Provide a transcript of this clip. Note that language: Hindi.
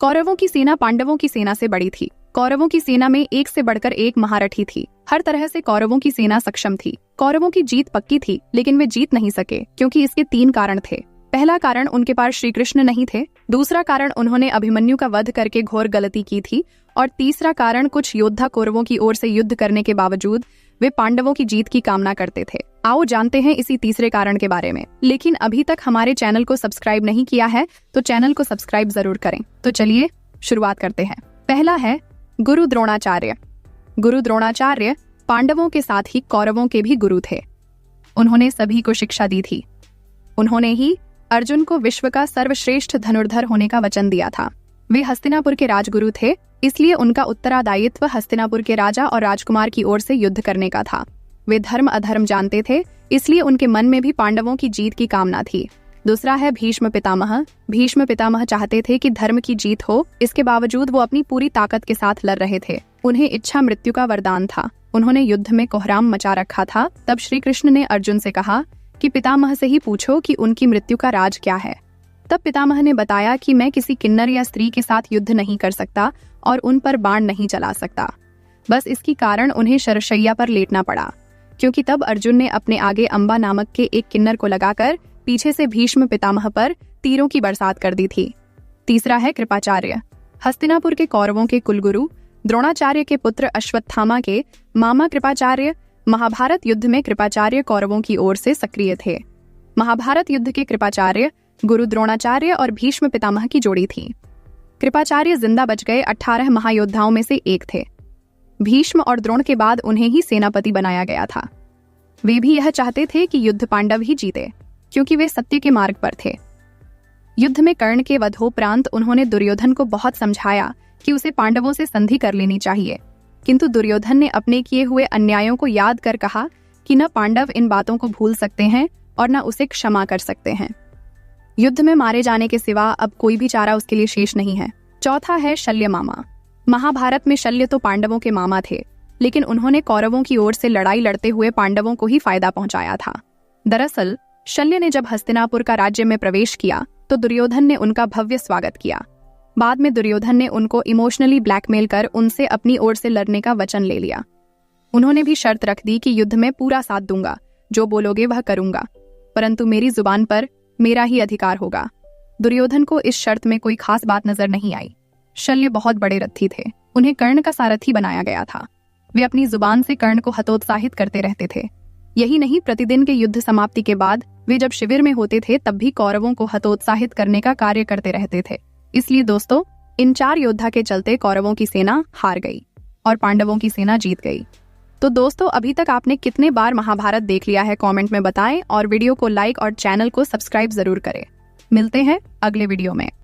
कौरवों की सेना पांडवों की सेना से बड़ी थी। कौरवों की सेना में एक से बढ़कर एक महारथी थी। हर तरह से कौरवों की सेना सक्षम थी। कौरवों की जीत पक्की थी, लेकिन वे जीत नहीं सके क्योंकि इसके 3 कारण थे। पहला कारण, उनके पास श्री कृष्ण नहीं थे। दूसरा कारण, उन्होंने अभिमन्यु का वध करके घोर गलती की थी। और तीसरा कारण, कुछ योद्धा कौरवों की ओर से युद्ध करने के बावजूद वे पांडवों की जीत की कामना करते थे। आओ जानते हैं इसी तीसरे कारण के बारे में। लेकिन अभी तक हमारे चैनल को सब्सक्राइब नहीं किया है तो चैनल को सब्सक्राइब जरूर करें। तो चलिए शुरुआत करते हैं। पहला है गुरु द्रोणाचार्य। गुरु द्रोणाचार्य पांडवों के साथ ही कौरवों के भी गुरु थे। उन्होंने सभी को शिक्षा दी थी। उन्होंने ही अर्जुन को विश्व का सर्वश्रेष्ठ धनुर्धर होने का वचन दिया था। वे हस्तिनापुर के राजगुरु थे, इसलिए उनका उत्तरादायित्व हस्तिनापुर के राजा और राजकुमार की ओर से युद्ध करने का था। वे धर्म अधर्म जानते थे, इसलिए उनके मन में भी पांडवों की जीत की कामना थी। दूसरा है भीष्म पितामह। भीष्म पितामह चाहते थे कि धर्म की जीत हो, इसके बावजूद वो अपनी पूरी ताकत के साथ लड़ रहे थे। उन्हें इच्छा मृत्यु का वरदान था। उन्होंने युद्ध में कोहराम मचा रखा था। तब श्री कृष्ण ने अर्जुन से कहा कि पितामह से ही पूछो कि उनकी मृत्यु का राज क्या है। तब पितामह ने बताया कि मैं किसी किन्नर या स्त्री के साथ युद्ध नहीं कर सकता और उन पर बाण नहीं चला सकता। बस इसकी कारण उन्हें शरशैया पर लेटना पड़ा, क्योंकि तब अर्जुन ने अपने आगे अंबा नामक के एक किन्नर को लगाकर पीछे से भीष्म पितामह पर तीरों की बरसात कर दी थी। तीसरा है कृपाचार्य। हस्तिनापुर के कौरवों के कुलगुरु द्रोणाचार्य के पुत्र अश्वत्थामा के मामा कृपाचार्य महाभारत युद्ध में कृपाचार्य कौरवों की ओर से सक्रिय थे। महाभारत युद्ध के कृपाचार्य गुरु द्रोणाचार्य और भीष्म पितामह की जोड़ी थी। कृपाचार्य जिंदा बच गए 18 महायोद्धाओं में से एक थे। भीष्म और द्रोण के बाद उन्हें ही सेनापति बनाया गया था। वे भी यह चाहते थे कि युद्ध पांडव ही जीते, क्योंकि वे सत्य के मार्ग पर थे। युद्ध में कर्ण के वधोपरांत उन्होंने दुर्योधन को बहुत समझाया कि उसे पांडवों से संधि कर लेनी चाहिए, किंतु दुर्योधन ने अपने किए हुए अन्यायों को याद कर कहा कि न पांडव इन बातों को भूल सकते हैं और न उसे क्षमा कर सकते हैं। युद्ध में मारे जाने के सिवा अब कोई भी चारा उसके लिए शेष नहीं है। चौथा है शल्य मामा। महाभारत में शल्य तो पांडवों के मामा थे, लेकिन उन्होंने कौरवों की ओर से लड़ाई लड़ते हुए पांडवों को ही फायदा पहुंचाया था। दरअसल शल्य ने जब हस्तिनापुर का राज्य में प्रवेश किया तो दुर्योधन ने उनका भव्य स्वागत किया। बाद में दुर्योधन ने उनको इमोशनली ब्लैकमेल कर उनसे अपनी ओर से लड़ने का वचन ले लिया। उन्होंने भी शर्त रख दी कि युद्ध में पूरा साथ दूंगा, जो बोलोगे वह करूंगा, परंतु मेरी जुबान पर मेरा ही अधिकार होगा। दुर्योधन को इस शर्त में कोई खास बात नजर नहीं आई। शल्य बहुत बड़े रथी थे। उन्हें कर्ण का सारथी बनाया गया था। वे अपनी जुबान से कर्ण को हतोत्साहित करते रहते थे। यही नहीं, प्रतिदिन के युद्ध समाप्ति के बाद वे जब शिविर में होते थे तब भी कौरवों को हतोत्साहित करने का कार्य करते रहते थे। इसलिए दोस्तों, इन 4 योद्धा के चलते कौरवों की सेना हार गई और पांडवों की सेना जीत गई। तो दोस्तों, अभी तक आपने कितने बार महाभारत देख लिया है कमेंट में बताएं और वीडियो को लाइक और चैनल को सब्सक्राइब जरूर करें। मिलते हैं अगले वीडियो में।